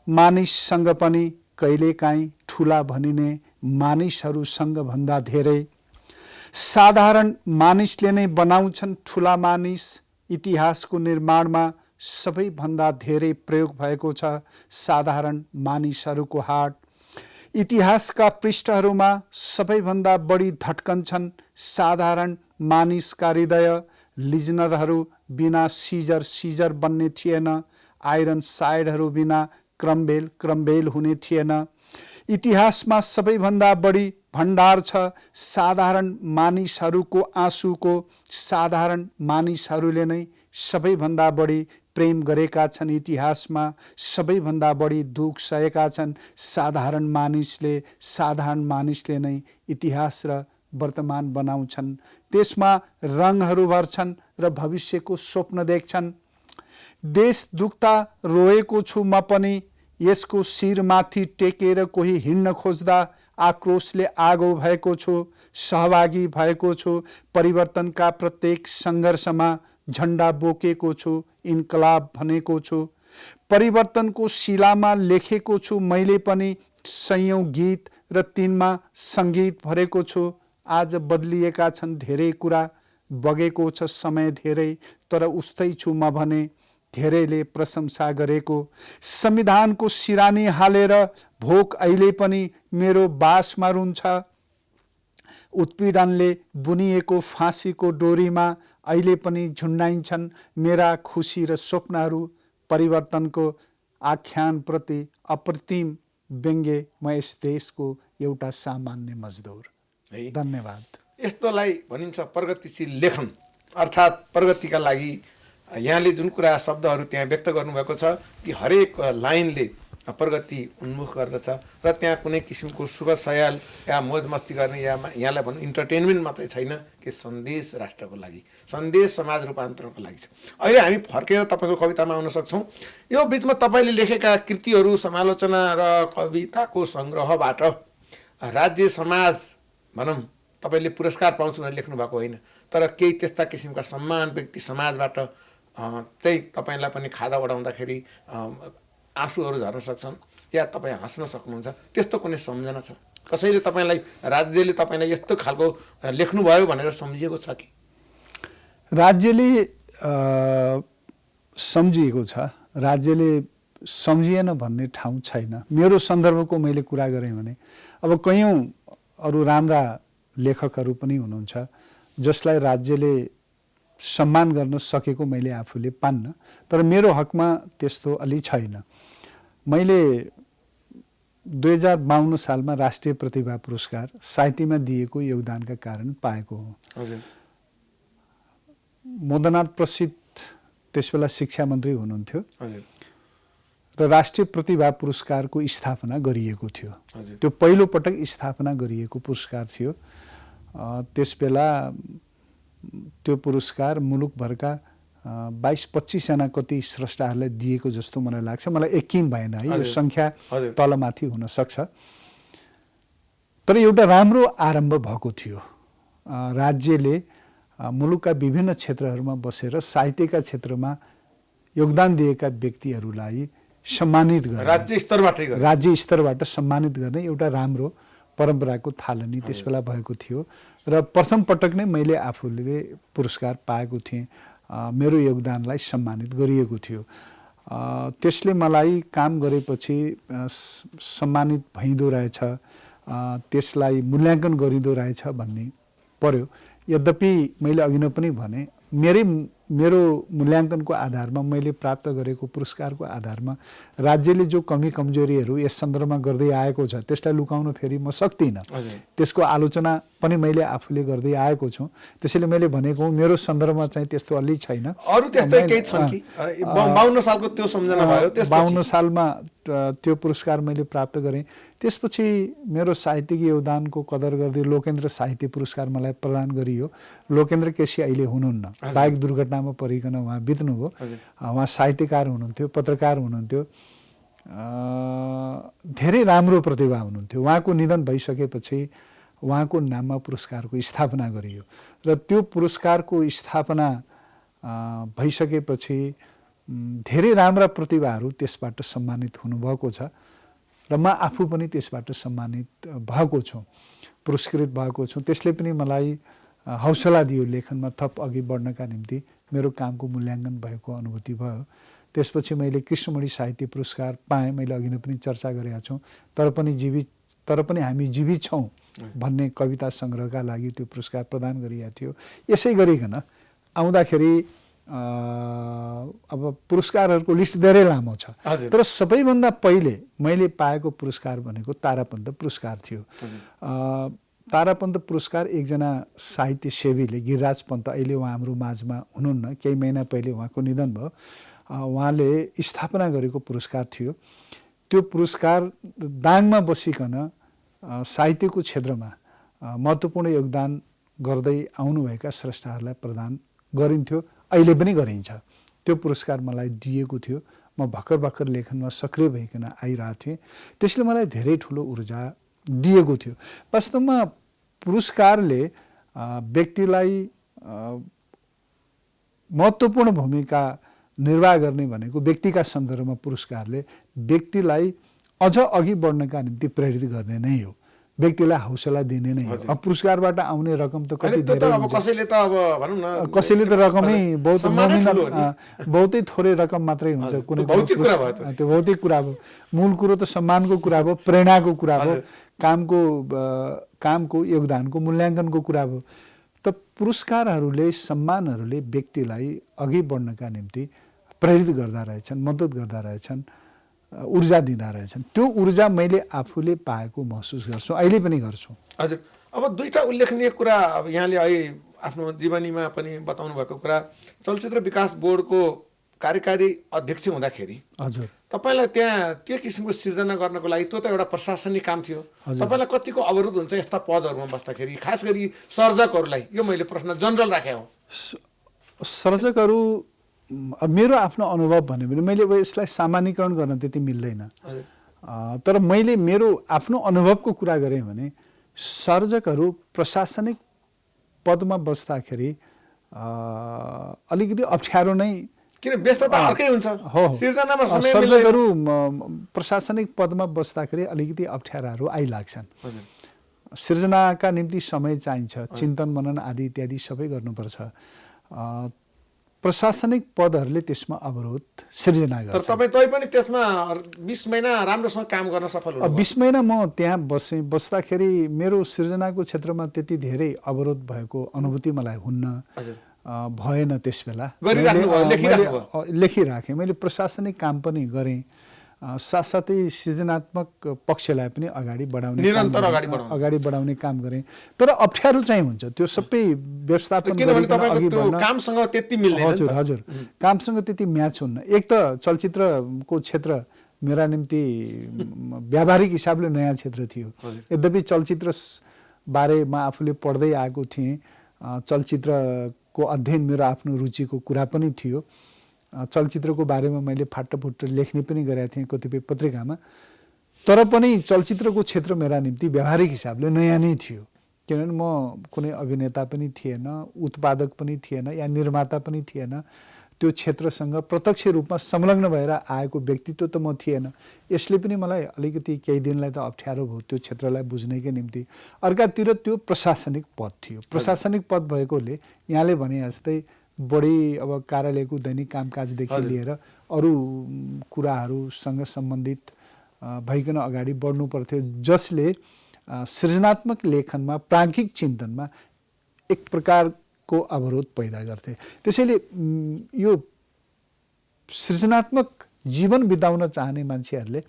मानिससँग पनि कहिलेकाहीँ ठुला भनिने मानिसहरूसँग भन्दा धेरै। साधारण मानिसले नै बनाउँछन् ठुला मानिस। इतिहासको निर्माणमा सबैभन्दा धेरै प्रयोग भएको छ साधारण मानिसहरूको हात। इतिहासका पृष्ठहरूमा सबैभन्दा बढी धड्कन्छन् साधारण मानिसका हृदय। लिजनरहरू बिना सिजर बन्ने थिएन। आइरन साइडहरू बिना क्रमबेल हुने थिएन। इतिहासमा सबैभन्दा बढी भण्डार छ साधारण मानिसहरूको आँसुको। साधारण मानिसहरूले नै सबैभन्दा बढी प्रेम गरेका छन्। इतिहासमा सबैभन्दा बढी दुःख सहेका छन् साधारण मानिसले नै इतिहास र वर्तमान बनाउँछन्। त्यसमा रङहरू भर्छन् र भविष्यको स्वप्न देख्छन्। देश दुख्दा रोएको छु म पनि, यसको शिरमाथि टेकेर कोही हिँड्न खोज्दा आक्रोशले आगो भएको छु। सहभागी भएको छु परिवर्तनका प्रत्येक सङ्घर्षमा, झन्डा बोकेको छु, इन्कलाब भनेको छु। परिवर्तनको शिलामा लेखेको छु मैले पनि सयौं गीत र तिनमा सङ्गीत भरेको छु। आज बदलिएका छन् धेरै कुरा, बगेको छ समय धेरै, तर उस्तै छु म भने धेरैले प्रशंसा गरेको। संविधानको सिरानी हालेर भोक अहिले पनि मेरो बासमा रुन्छ। उत्पीडनले बुनिएको फाँसीको डोरीमा अहिले पनि झुन्डाइन्छन् मेरा खुसी र स्वप्नहरू। परिवर्तनको आख्यानप्रति अप्रतिम व्यङ्ग्य म यस देशको एउटा सामान्य मजदुर। धन्यवाद। यस्तोलाई भनिन्छ प्रगतिशील लेखन, अर्थात् प्रगतिका लागि यहाँले जुन कुरा शब्दहरू त्यहाँ व्यक्त गर्नुभएको छ ती हरेक लाइनले प्रगति उन्मुख गर्दछ र त्यहाँ कुनै किसिमको सुख सयाल या मोज मस्ती गर्ने या यहाँलाई भनौँ इन्टरटेनमेन्ट मात्रै छैन कि सन्देश राष्ट्रको लागि, सन्देश समाज रूपान्तरणको लागि छ। अहिले हामी फर्केर तपाईँको कवितामा आउन सक्छौँ। यो बिचमा तपाईँले लेखेका कृतिहरू, समालोचना र कविताको सङ्ग्रहबाट राज्य समाज भनौँ तपाईँले पुरस्कार पाउँछु भनेर लेख्नु भएको होइन, तर केही त्यस्ता किसिमका सम्मान व्यक्ति समाजबाट चाहिँ तपाईँलाई पनि खादा बढाउँदाखेरि आँसुहरू झर्न सक्छन् या तपाईँ हाँस्न सक्नुहुन्छ, त्यस्तो कुनै सम्झना छ? कसैले तपाईँलाई, राज्यले तपाईँलाई यस्तो खालको लेख्नुभयो भनेर सम्झिएको छ कि? राज्यले सम्झिएको छ, राज्यले सम्झिएन भन्ने ठाउँ छैन। मेरो सन्दर्भको मैले कुरा गरेँ भने अब कयौँ अरू राम्रा लेखकहरू पनि हुनुहुन्छ जसलाई राज्यले सम्मान गर्न सकेको मैले आफूले पान्न, तर मेरो हकमा त्यस्तो अलि छैन। मैले 2052 सालमा राष्ट्रिय प्रतिभा पुरस्कार साहित्यमा दिएको योगदानका कारण पाएको हो। हजुर। मदनाथ प्रसिद्ध त्यसबेला शिक्षा मन्त्री हुनुहुन्थ्यो। हजुर। र राष्ट्रिय प्रतिभा पुरस्कारको स्थापना गरिएको थियो। हजुर। त्यो पहिलो पटक स्थापना गरिएको पुरस्कार थियो। त्यसबेला त्यो पुरस्कार मुलुकभरका 22-25 जना कति स्रष्टाहरूलाई दिएको जस्तो मलाई लाग्छ। मलाई यकिन भएन है, यो सङ्ख्या तलमाथि हुन सक्छ। तर एउटा राम्रो आरम्भ भएको थियो। राज्यले मुलुकका विभिन्न क्षेत्रहरूमा बसेर साहित्यका क्षेत्रमा योगदान दिएका व्यक्तिहरूलाई सम्मानित गर्ने, राज्य स्तरबाट सम्मानित गर्ने एउटा राम्रो परम्पराको थालनी त्यसबेला भएको थियो र प्रथम पटक नै मैले आफूले पुरस्कार पाएको थिएँ। मेरो योगदानलाई सम्मानित गरिएको थियो। त्यसले मलाई काम गरेपछि सम्मानित भइँदो रहेछ, त्यसलाई मूल्याङ्कन गरिँदो रहेछ भन्ने पर्यो। यद्यपि मैले अघि नै पनि भने मेरो मूल्याङ्कनको आधारमा, मैले प्राप्त गरेको पुरस्कारको आधारमा राज्यले जो कमी कमजोरीहरू यस सन्दर्भमा गर्दै आएको छ त्यसलाई लुकाउन फेरि म सक्दिनँ। त्यसको आलोचना पनि मैले आफूले गर्दै आएको छु। त्यसैले मैले भनेको मेरो सन्दर्भमा चाहिँ त्यस्तो अलि छैन। अरू त्यस्तै केही छन् कि? 52 सालको त्यो सम्झना भयो। 52 सालमा त्यो पुरस्कार मैले प्राप्त गरेँ। त्यसपछि मेरो साहित्यिक योगदानको कदर गर्दै लोकेन्द्र साहित्य पुरस्कार मलाई प्रदान गरियो। लोकेन्द्र केसी अहिले हुनुहुन्न, बाइक दुर्घटनामा परिकन उहाँ बित्नुभयो। उहाँ साहित्यकार हुनुहुन्थ्यो, पत्रकार हुनुहुन्थ्यो, धेरै राम्रो प्रतिभा हुनुहुन्थ्यो। उहाँको निधन भइसकेपछि उहाँको नाममा पुरस्कारको स्थापना गरियो र त्यो पुरस्कारको स्थापना भइसकेपछि धेरै राम्रा प्रतिभाहरू त्यसबाट सम्मानित हुनुभएको छ र म आफू पनि त्यसबाट सम्मानित भएको छु, पुरस्कृत भएको छु। त्यसले पनि मलाई हौसला दियो लेखनमा थप अघि बढ्नका निम्ति। मेरो कामको मूल्याङ्कन भएको अनुभूति भयो। त्यसपछि मैले कृष्णमणि साहित्य पुरस्कार पाएँ। मैले अघि नै पनि चर्चा गरेका छौँ। तर पनि हामी जीवित छौँ भन्ने कविता सङ्ग्रहका लागि त्यो पुरस्कार प्रदान गरिएको थियो। यसै गरिकन आउँदाखेरि अब पुरस्कारहरूको लिस्ट धेरै लामो छ, हजुर। तर सबैभन्दा पहिले मैले पाएको पुरस्कार भनेको तारापन्त पुरस्कार थियो। तारापन्त पुरस्कार एकजना साहित्य सेवीले, गिरिराज पन्त, अहिले उहाँ हाम्रो माझमा हुनुहुन्न, केही महिना पहिले उहाँको निधन भयो, उहाँले स्थापना गरेको पुरस्कार थियो। त्यो पुरस्कार दाङमा बसिकन साहित्यको क्षेत्रमा महत्त्वपूर्ण योगदान गर्दै आउनुभएका स्रष्टाहरूलाई प्रदान गरिन्थ्यो, अहिले पनि गरिन्छ। त्यो पुरस्कार मलाई दिएको थियो। म भर्खर लेखनमा सक्रिय भइकन आइरहेको थिएँ, त्यसले मलाई धेरै ठुलो ऊर्जा दिएको थियो। वास्तवमा पुरस्कारले व्यक्तिलाई महत्त्वपूर्ण भूमिका निर्वाह गर्ने भनेको व्यक्तिका सन्दर्भमा पुरस्कारले व्यक्तिलाई अझ अघि बढ्नका निम्ति प्रेरित गर्ने नै हो, व्यक्तिलाई हौसला दिने नै हो। अब पुरस्कारबाट आउने रकम त कति धेरै हुन्छ, कसैले त अब भनौँ न, कसैले त रकमै बहुत नोमिनल, बहुतै थोरै रकम मात्रै हुन्छ। कुनै भौतिक कुरा भयो, त्यो भौतिक कुरा भयो। मूल कुरो त सम्मानको कुरा भयो, प्रेरणाको कुरा भयो, कामको योगदानको मूल्याङ्कनको कुरा भयो। त पुरस्कारहरूले, सम्मानहरूले व्यक्तिलाई अघि बढ्नका निम्ति प्रेरित गर्दा रहेछन्, मद्दत गर्दा रहेछन्, ऊर्जा दिँदा रहेछन्। त्यो ऊर्जा मैले आफूले पाएको महसुस गर्छु, अहिले पनि गर्छु। हजुर। अब दुईटा उल्लेखनीय कुरा अब यहाँले अहिले आफ्नो जीवनीमा पनि बताउनु भएको कुरा, चलचित्र विकास बोर्डको कार्यकारी अध्यक्ष हुँदाखेरि हजुर तपाईँलाई त्यहाँ त्यो किसिमको सिर्जना गर्नको लागि त्यो त एउटा प्रशासनिक काम थियो। तपाईँलाई कतिको अवरोध हुन्छ यस्ता पदहरूमा बस्दाखेरि, खास गरी सर्जकहरूलाई? यो मैले प्रश्न जनरल राखे हो। सर्जकहरू, मेरो आफ्नो अनुभव भन्यो भने, मैले यसलाई सामान्यकरण गर्न त्यति मिल्दैन, तर मैले मेरो आफ्नो अनुभवको कुरा गरेँ भने सर्जकहरू प्रशासनिक पदमा बस्दाखेरि अलिकति अप्ठ्यारो नै, किन व्यस्तता अर्कै हुन्छ। हो, सिर्जनामा समय सर्जकहरू प्रशासनिक पदमा बस्दाखेरि अलिकति अप्ठ्याराहरू आइलाग्छन्। सिर्जनाका निम्ति समय चाहिन्छ, चिन्तन मनन आदि इत्यादि सबै गर्नुपर्छ। प्रशासनिक पदहरूले त्यसमा अवरोध सिर्जना गर्छ। तर तपाईँ पनि त्यसमा 20 महिना राम्रोसँग काम गर्न सफल हुनुभयो। 20 महिना म त्यहाँ बस्दाखेरि मेरो सिर्जनाको क्षेत्रमा त्यति धेरै अवरोध भएको अनुभूति मलाई हुन्न, भएन। त्यस बेला लेखिराखेँ, मैले प्रशासनिक काम पनि गरेँ, साथसाथै सृजनात्मक पक्षलाई पनि अगाडि बढाउने काम गरेँ। तर अप्ठ्यारो चाहिँ हुन्छ, त्यो सबै व्यवस्थापन अघि बढ्न कामसँग त्यति मिल्दैन। हजुर, कामसँग त्यति म्याच हुन्न। एक त चलचित्रको क्षेत्र मेरा निम्ति व्यावहारिक हिसाबले नयाँ क्षेत्र थियो। यद्यपि चलचित्र बारे म आफूले पढ्दै आएको थिएँ, चलचित्रको अध्ययन मेरो आफ्नो रुचिको कुरा पनि थियो, चलचित्रको बारेमा मैले फाटफुट लेख्ने पनि गरेका थिएँ कतिपय पत्रिकामा। तर पनि चलचित्रको क्षेत्र मेरा निम्ति व्यावहारिक हिसाबले नयाँ नै थियो, किनभने म कुनै अभिनेता पनि थिएन, उत्पादक पनि थिएन, या निर्माता पनि थिएन। त्यो क्षेत्रसँग प्रत्यक्ष रूपमा संलग्न भएर आएको व्यक्तित्व त म थिएन। यसले पनि मलाई अलिकति केही दिनलाई त अप्ठ्यारो भयो त्यो क्षेत्रलाई बुझ्नैकै निम्ति। अर्कातिर त्यो प्रशासनिक पद थियो। प्रशासनिक पद भएकोले यहाँले भने जस्तै बढी अब कार्यालयको दैनिक कामकाजदेखि लिएर अरू कुराहरूसँग सम्बन्धित भइकन अगाडि बढ्नु पर्थ्यो, जसले सृजनात्मक लेखनमा, प्राज्ञिक चिन्तनमा एक प्रकारको अवरोध पैदा गर्थे। त्यसैले यो सृजनात्मक जीवन बिताउन चाहने मान्छेहरूले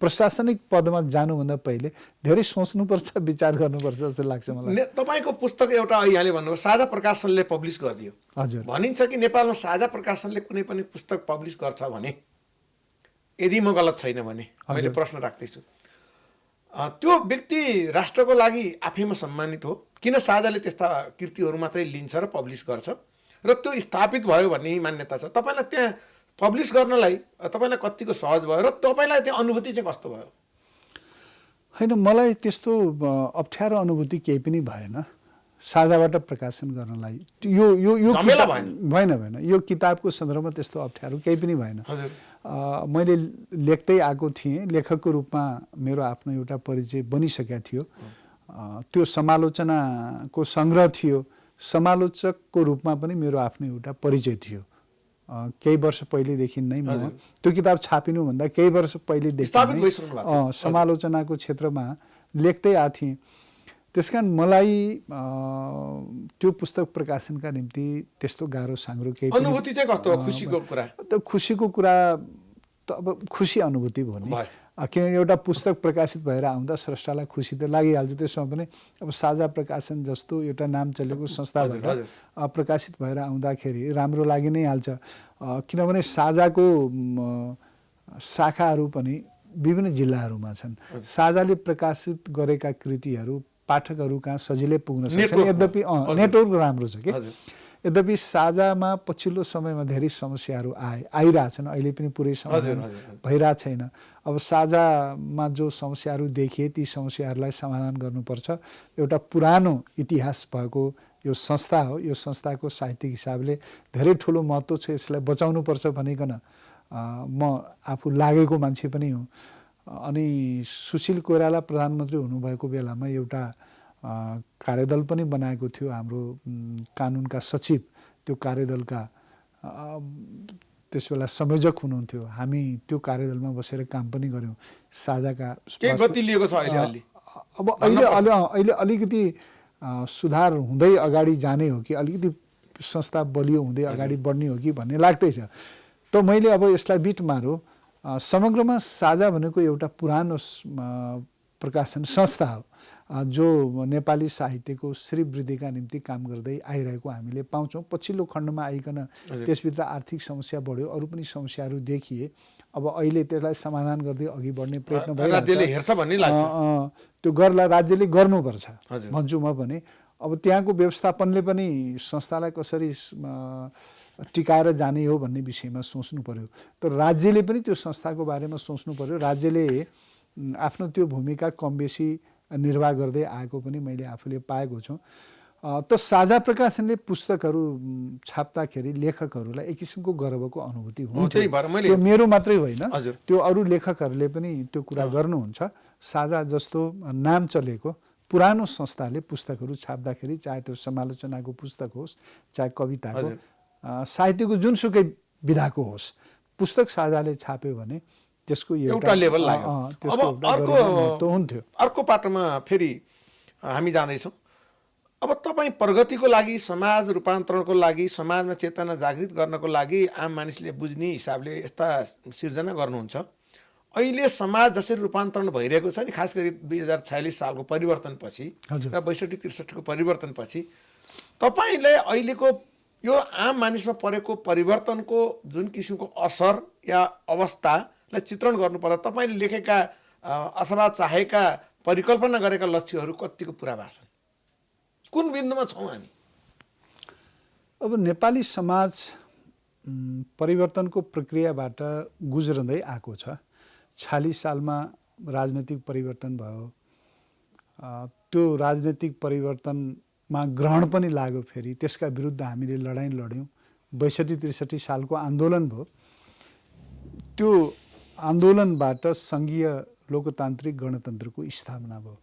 प्रशासनिक पदमा जानुभन्दा पहिले धेरै सोच्नुपर्छ, विचार गर्नुपर्छ जस्तो लाग्छ मलाई। तपाईँको पुस्तक एउटा यहाँले भन्नुभयो साझा प्रकाशनले पब्लिस गरिदियो। हजुर, भनिन्छ कि नेपालमा साझा प्रकाशनले कुनै पनि पुस्तक पब्लिस गर्छ भने, यदि म गलत छैन भने, मैले प्रश्न राख्दैछु, त्यो व्यक्ति राष्ट्रको लागि आफैमा सम्मानित हो, किन साझाले त्यस्ता कृतिहरू मात्रै लिन्छ र पब्लिस गर्छ, र त्यो स्थापित भयो भन्ने मान्यता छ। तपाईँलाई त्यहाँ पब्लिस गर्नलाई तपाईँलाई कतिको सहज भयो र तपाईँलाई त्यो अनुभूति चाहिँ कस्तो भयो? होइन, मलाई त्यस्तो अप्ठ्यारो अनुभूति केही पनि भएन साझाबाट प्रकाशन गर्नलाई। यो भएन, यो किताबको सन्दर्भमा त्यस्तो अप्ठ्यारो केही पनि भएन। मैले लेख्दै आएको थिएँ, लेखकको रूपमा मेरो आफ्नो एउटा परिचय बनिसकेको थियो। त्यो समालोचनाको सङ्ग्रह थियो, समालोचकको रूपमा पनि मेरो आफ्नो एउटा परिचय थियो। केही वर्ष पहिलेदेखि नै म त्यो किताब छापिनुभन्दा केही वर्ष पहिलेदेखि समालोचनाको क्षेत्रमा लेख्दै आएको थिएँ। त्यसकारण मलाई त्यो पुस्तक प्रकाशनका निम्ति त्यस्तो गाह्रो साङ्ग्रो केही पनि अनुभूति चाहिँ कस्तो हो खुसीको कुरा? त खुसीको कुरा त अब खुसी अनुभूति भयो नि। भयो। किनभने एउटा पुस्तक प्रकाशित भएर आउँदा स्रष्टालाई खुसी त लागिहाल्छ। त्यसमा पनि अब साझा प्रकाशन जस्तो एउटा नाम चलेको संस्थाबाट प्रकाशित भएर आउँदाखेरि राम्रो लागि नै हाल्छ। किनभने साझाको शाखाहरू पनि विभिन्न जिल्लाहरूमा छन्। साझाले प्रकाशित गरेका कृतिहरू पाठकहरू कहाँ सजिलै पुग्न सक्छन्। यद्यपि नेटवर्क राम्रो छ कि यद्यपि साझामा पछिल्लो समयमा धेरै समस्याहरू आइरहेछन्। अहिले पनि पुरै समाधान भइरहेको छैन। अब साझामा जो समस्याहरू देखिए ती समस्याहरूलाई समाधान गर्नुपर्छ। एउटा पुरानो इतिहास भएको यो संस्था हो। यो संस्थाको साहित्यिक हिसाबले धेरै ठुलो महत्त्व छ। यसलाई बचाउनुपर्छ भनिकन म आफू लागेको मान्छे पनि हुँ। अनि सुशील कोइराला प्रधानमन्त्री हुनुभएको बेलामा एउटा कार्यदल पनि बनाएको थियो हाम्रो कानुनका सचिव। त्यो कार्यदलका त्यसबेला संयोजक हुनुहुन्थ्यो। हामी त्यो कार्यदलमा बसेर काम पनि गऱ्यौँ। साझाका के गति लिएको छ अहिले? अब अहिले अलिकति सुधार हुँदै अगाडि जाने हो कि अलिकति संस्था बलियो हुँदै अगाडि बढ्ने हो कि भन्ने लाग्दैछ। त मैले अब यसलाई बिट मारौँ। समग्रमा साझा भनेको एउटा पुरानो प्रकाशन संस्था हो जो नेपाली साहित्यको श्रीवृद्धिका निम्ति काम गर्दै आइरहेको हामीले पाउँछौँ। पछिल्लो खण्डमा आइकन त्यसभित्र आर्थिक समस्या बढ्यो, अरू पनि समस्याहरू देखिए। अब अहिले त्यसलाई समाधान गर्दै अघि बढ्ने प्रयत्न भइरहेछ। त्यो गर्ला राज्यले गर्नुपर्छ भन्छु म पनि। अब त्यहाँको व्यवस्थापनले पनि संस्थालाई कसरी टिकाएर जाने हो भन्ने विषयमा सोच्नु पर्यो। त राज्यले पनि त्यो संस्थाको बारेमा सोच्नु पर्यो। राज्यले आफ्नो त्यो भूमिका कम बेसी निर्वाह गर्दै आएको पनि मैले आफूले पाएको छु। त साझा प्रकाशनले पुस्तकहरू छाप्दाखेरि लेखकहरूलाई एक किसिमको गर्वको अनुभूति हुन्छ। त्यो मेरो मात्रै होइन, त्यो अरू लेखकहरूले पनि त्यो कुरा गर्नुहुन्छ। साझा जस्तो नाम चलेको पुरानो संस्थाले पुस्तकहरू छाप्दाखेरि, चाहे त्यो समालोचनाको पुस्तक होस्, चाहे कविताको, साहित्यको जुनसुकै विधाको होस्, पुस्तक साझाले छाप्यो भने त्यसको एउटा लेभल लाग्यो। हुन्थ्यो। अर्को पाटोमा फेरि हामी जाँदैछौँ। अब तपाईँ प्रगतिको लागि, समाज रूपान्तरणको लागि, समाजमा चेतना जागृत गर्नको लागि आम मानिसले बुझ्ने हिसाबले यस्ता सिर्जना गर्नुहुन्छ। अहिले समाज जसरी रूपान्तरण भइरहेको छ नि, खास गरी 2046 सालको परिवर्तनपछि र 62-63 को परिवर्तनपछि तपाईँले अहिलेको यो आम मानिसमा परेको परिवर्तनको जुन किसिमको असर या अवस्थालाई चित्रण गर्नुपर्दा तपाईँले लेखेका अथवा चाहेका परिकल्पना गरेका लक्ष्यहरू कतिको पुरा भएको छन्? कुन बिन्दुमा छौँ हामी? अब नेपाली समाज परिवर्तनको प्रक्रियाबाट गुज्रँदै आएको छ। 46 सालमा राजनैतिक परिवर्तन भयो। त्यो राजनैतिक परिवर्तनमा ग्रहण पनि लाग्यो। फेरि त्यसका विरुद्ध हामीले लडाइँ लड्यौँ। 62-63 सालको आन्दोलन भयो। त्यो आन्दोलनबाट सङ्घीय लोकतान्त्रिक गणतन्त्रको स्थापना भयो।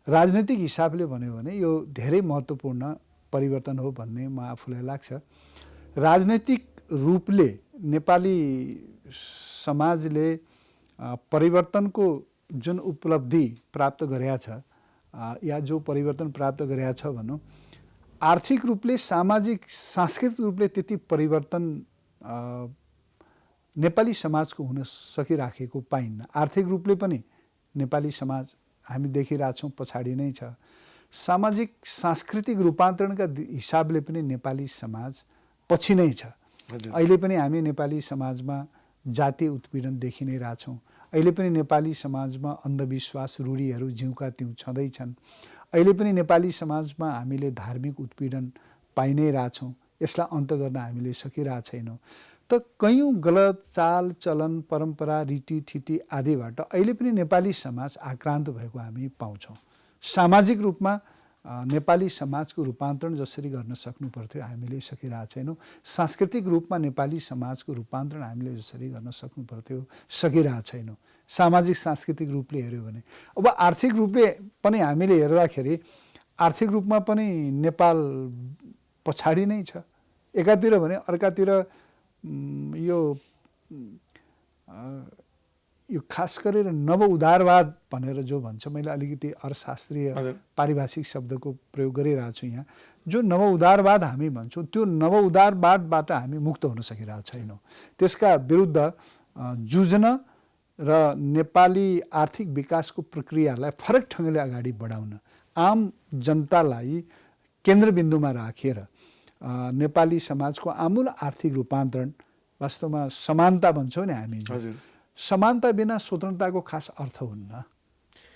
राजनैतिक हिसाबले भन्यो भने यो धेरै महत्त्वपूर्ण परिवर्तन हो भन्ने म आफूलाई लाग्छ। राजनैतिक रूपले नेपाली समाजले परिवर्तनको जुन उपलब्धि प्राप्त गरेका छ या जो परिवर्तन प्राप्त गरेका छ भनौँ, आर्थिक रूपले, सामाजिक, सांस्कृतिक रूपले त्यति परिवर्तन नेपाली समाजको हुन सकिराखेको पाइन्न। आर्थिक रूपले पनि नेपाली समाज हामी देखिरहेछौँ पछाडि नै छ। सामाजिक सांस्कृतिक रूपान्तरणका हिसाबले पनि नेपाली समाज पछि नै छ। अहिले पनि हामी नेपाली समाजमा जातीय उत्पीडन देखि नै रहेछौँ। अहिले पनि नेपाली समाजमा अन्धविश्वास, रूढीहरू जिउका तिउँ छँदैछन्। अहिले पनि नेपाली समाजमा हामीले धार्मिक उत्पीडन पाइ नै रहेछौँ। यसलाई अन्त गर्न हामीले सकिरहेको छैनौँ। त कयौँ गलत चाल चलन, परम्परा, रीतिथिति आदिबाट अहिले पनि नेपाली समाज आक्रान्त भएको हामी पाउँछौँ। सामाजिक रूपमा नेपाली समाजको रूपान्तरण जसरी गर्न सक्नु पर्थ्यो हामीले सकिरहेको छैनौँ। सांस्कृतिक रूपमा नेपाली समाजको रूपान्तरण हामीले जसरी गर्न सक्नु पर्थ्यो सकिरहेको छैनौँ। सामाजिक सांस्कृतिक रूपले हेऱ्यो भने अब आर्थिक रूपले पनि हामीले हेर्दाखेरि आर्थिक रूपमा पनि नेपाल पछाडि नै छ। एकातिर भने अर्कातिर यो खास गरेर नव उदारवाद भनेर जो भन्छ, मैले अलिकति अर्थशास्त्रीय पारिभाषिक शब्दको प्रयोग गरिरहेको छु यहाँ। जो नव उदारवाद हामी भन्छौँ, त्यो नव उदारवादबाट हामी मुक्त हुन सकिरहेको छैनौँ। त्यसका विरुद्ध जुझ्न र नेपाली आर्थिक विकासको प्रक्रियालाई फरक ढङ्गले अगाडि बढाउन, आम जनतालाई केन्द्रबिन्दुमा राखेर नेपाली समाजको आमूल आर्थिक रूपान्तरण, वास्तवमा समानता भन्छौँ नि हामी, समानता बिना स्वतन्त्रताको खास अर्थ हुन्न।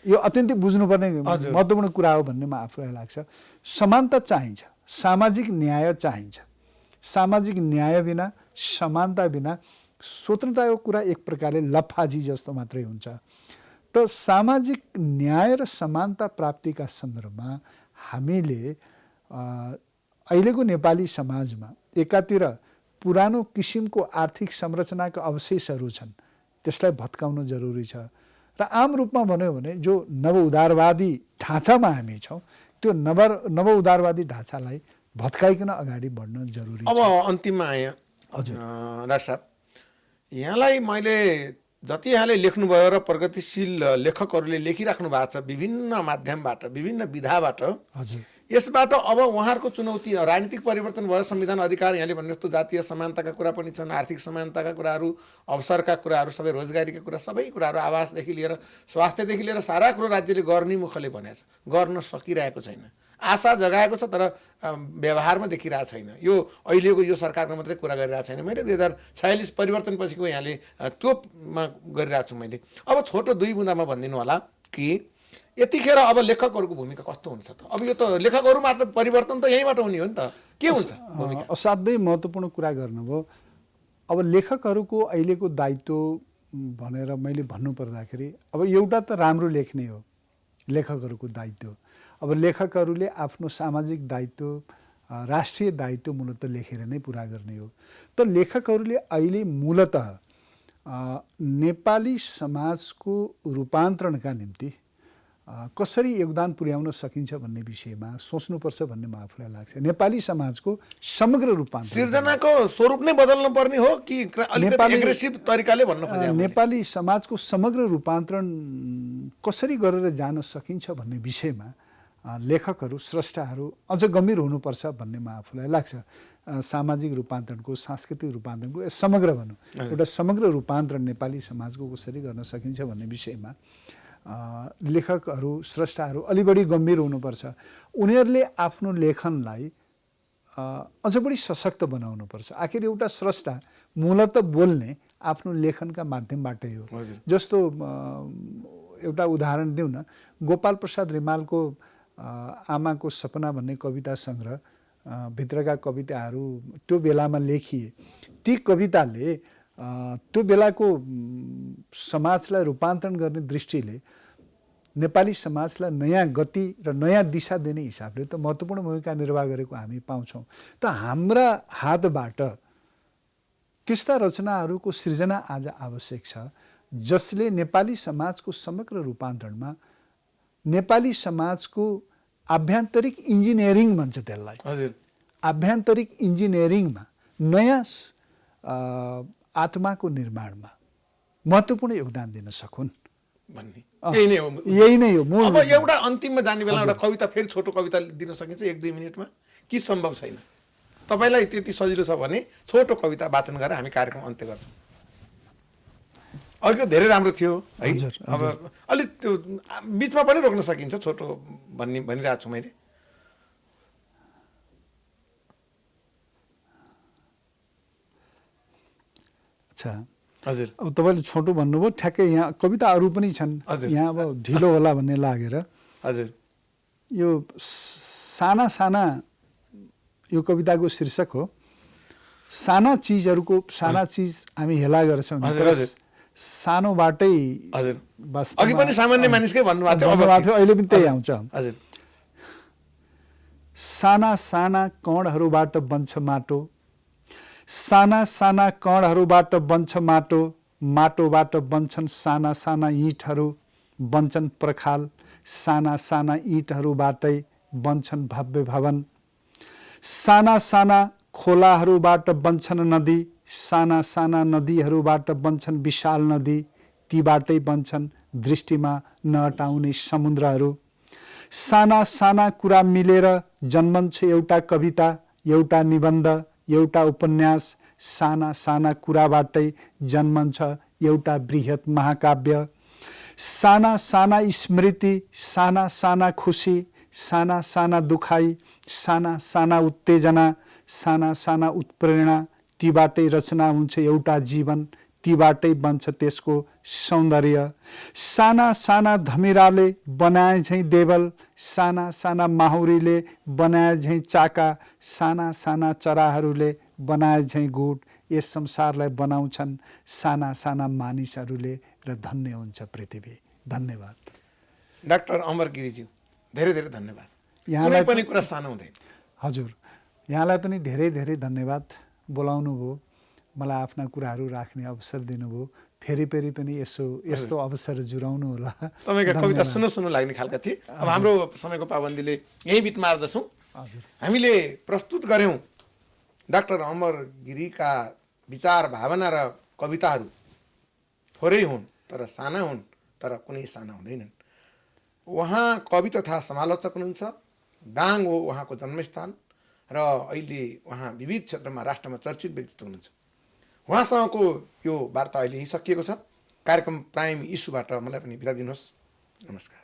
यो अत्यन्तै बुझ्नुपर्ने महत्त्वपूर्ण कुरा हो भन्ने आफूलाई लाग्छ। समानता चाहिन्छ, सामाजिक न्याय चाहिन्छ। सामाजिक न्याय बिना, समानता बिना स्वतन्त्रताको कुरा एक प्रकारले लफाजी जस्तो मात्रै हुन्छ। त सामाजिक न्याय र समानता प्राप्तिका सन्दर्भमा हामीले अहिलेको नेपाली समाजमा एकातिर पुरानो किसिमको आर्थिक संरचनाका अवशेषहरू छन्, त्यसलाई भत्काउन जरुरी छ। र आम रूपमा भन्यो भने जो नव उदारवादी ढाँचामा हामी छौँ, त्यो नव उदारवादी ढाँचालाई भत्काइकन अगाडि बढ्न जरुरी छ। अब अन्तिममा आएँ हजुर डाक्टर साहब, यहाँलाई मैले जति यहाँले लेख्नुभयो र प्रगतिशील लेखकहरूले लेखिराख्नु भएको छ विभिन्न माध्यमबाट, विभिन्न विधाबाट, हजुर, यसबाट अब उहाँहरूको चुनौती, राजनीतिक परिवर्तन भयो, संविधान अधिकार, यहाँले भन्ने जस्तो जातीय समानताका कुरा पनि छन्, आर्थिक समानताका कुराहरू, अवसरका कुराहरू, सबै रोजगारीका कुरा, सबै कुराहरू, आवासदेखि लिएर स्वास्थ्यदेखि लिएर सारा कुरो राज्यले गर्ने मुखले भनेको छ, गर्न सकिरहेको छैन। आशा जगाएको छ तर व्यवहारमा देखिरहेको छैन। यो अहिलेको यो सरकारको मात्रै कुरा गरिरहेको छैन। मैले 2046 परिवर्तनपछिको यहाँले त्योमा गरिरहेको छु मैले। अब छोटो 2 बुँदामा भनिदिनु होला कि यतिखेर अब लेखकहरूको भूमिका कस्तो हुन्छ त? अब यो त लेखकहरू मात्र, परिवर्तन त यहीँबाट हुने हो नि त, के हुन्छ भूमिका? असाध्यै महत्त्वपूर्ण कुरा गर्नुभयो। अब लेखकहरूको अहिलेको दायित्व भनेर मैले भन्नुपर्दाखेरि, अब एउटा त राम्रो लेख्ने हो लेखकहरूको दायित्व। अब लेखकहरूले आफ्नो सामाजिक दायित्व, राष्ट्रिय दायित्व मूलत लेखेर नै पुरा गर्ने हो। त लेखकहरूले अहिले मूलत नेपाली समाजको रूपान्तरणका निम्ति कसरी योगदान पुर्याउन सकिन्छ भन्ने विषयमा सोच्नुपर्छ भन्ने आफूलाई लाग्छ। नेपाली समाजको समग्र रूपान्तरण, सिर्जनाको स्वरूप नै बदल्नु पर्ने हो कि अलिकति एग्रेसिभ तरिकाले भन्न खोजेँ? नेपाली समाजको समग्र रूपान्तरण कसरी गरेर जान सकिन्छ भन्ने विषयमा लेखकहरू, स्रष्टाहरू अझ गम्भीर हुनुपर्छ भन्ने आफूलाई लाग्छ। सामाजिक रूपान्तरणको, सांस्कृतिक रूपान्तरणको, समग्र भनौँ, एउटा समग्र रूपान्तरण नेपाली समाजको कसरी गर्न सकिन्छ भन्ने विषयमा लेखकहरू, स्रष्टाहरू अलि बढी गम्भीर हुनुपर्छ। उनीहरूले आफ्नो लेखनलाई अझ बढी सशक्त बनाउनुपर्छ। आखिर एउटा स्रष्टा मूलत बोल्ने आफ्नो लेखनका माध्यमबाटै हो। जस्तो एउटा उदाहरण दिउँ न, गोपाल प्रसाद रिमालको आमाको सपना भन्ने कविता सङ्ग्रह भित्रका कविताहरू त्यो बेलामा लेखिए। ती कविताले त्यो बेलाको समाजलाई रूपान्तरण गर्ने दृष्टिले नेपाली समाजलाई नयाँ गति र नयाँ दिशा दिने हिसाबले त महत्त्वपूर्ण भूमिका निर्वाह गरेको हामी पाउँछौँ। त हाम्रा हातबाट त्यस्ता रचनाहरूको सृजना आज आवश्यक छ जसले नेपाली समाजको समग्र रूपान्तरणमा, नेपाली समाजको आभ्यन्तरिक इन्जिनियरिङ भन्छ त्यसलाई, हजुर, आभ्यन्तरिक इन्जिनियरिङमा नयाँ आत्माको निर्माणमा महत्त्वपूर्ण योगदान दिन सकुन् भन्ने यही नै हो मूल। अब एउटा अन्तिममा जाने बेला एउटा कविता, फेरि छोटो कविता दिन सकिन्छ 1-2 मिनटमा कि सम्भव छैन? तपाईँलाई त्यति सजिलो छ भने छोटो कविता वाचन गरेर हामी कार्यक्रम अन्त्य गर्छौँ। अघिको धेरै राम्रो थियो है। अब अलिक त्यो बिचमा पनि रोक्न सकिन्छ, छोटो भनिरहेको छु मैले। अच्छा, हजुर, अब तपाईँले छोटो भन्नुभयो, ठ्याक्कै यहाँ कविता अरू पनि छन्, यहाँ अब ढिलो होला भन्ने लागेर। हजुर, यो साना साना, यो कविताको शीर्षक हो साना चिजहरूको, साना चिज हामी हेला गर्छौँ, सानोबाटै अघि पनि सामान्य मानिसकै भन्नुभएको थियो, अहिले पनि त्यही आउँछ। हजुर, साना साना कणहरूबाट बन्छ माटो, साना साना कणहरूबाट बन्छ माटो, माटोबाट बन्छन् साना साना इँटहरू, बन्छन् पर्खाल, साना साना इँटहरूबाटै बन्छन् भव्य भवन, साना साना खोलाहरूबाट बन्छन् नदी, साना साना नदीहरूबाट बन्छन् विशाल नदी, तीबाटै बन्छन् दृष्टिमा नअटाउने समुद्रहरू। साना साना कुरा मिलेर जन्मन्छ एउटा कविता, एउटा निबन्ध, एउटा उपन्यास। साना साना कुराबाटै जन्मन्छ एउटा बृहत महाकाव्य। साना साना स्मृति, साना साना खुसी, साना साना दुखाइ, साना साना उत्तेजना, साना साना उत्प्रेरणा, तीबाटै रचना हुन्छ एउटा जीवन, तीबाटै बन्छ त्यसको सौन्दर्य। साना साना धमिराले बनाए झैँ देवल, साना साना माहुरीले बनाए झैँ चाका, साना साना चराहरूले बनाए झैँ गुड। यस संसारलाई बनाउँछन् साना साना मानिसहरूले र धन्य हुन्छ पृथ्वी। धन्यवाद डाक्टर अमर गिरीज्यू, धेरै धेरै धन्यवाद। यहाँलाई कुनै पनि कुरा सानो हुँदैन। हजुर, यहाँलाई पनि धेरै धेरै धन्यवाद। बोलाउनु भयो, मलाई आफ्ना कुराहरू राख्ने अवसर दिनुभयो। फेरि फेरि पनि यस्तो अवसर जुराउनु होला। तपाईँका कविता सुन्नु लाग्ने खालका थिए। अब हाम्रो समयको पाबन्दीले यही बिट मार्दछौँ। हामीले प्रस्तुत गऱ्यौँ डाक्टर अमर गिरीका विचार, भावना र कविताहरू। थोरै हुन् तर साना हुन्, तर कुनै साना हुँदैनन्। उहाँ कवि तथा समालोचक हुनुहुन्छ। दाङ हो उहाँको जन्मस्थान र अहिले उहाँ विविध क्षेत्रमा राष्ट्रमा चर्चित व्यक्तित्व हुनुहुन्छ। उहाँसँगको यो वार्ता अहिले यहीँ सकिएको छ। कार्यक्रम प्राइम इस्युबाट मलाई पनि बिदा दिनुहोस्। नमस्कार।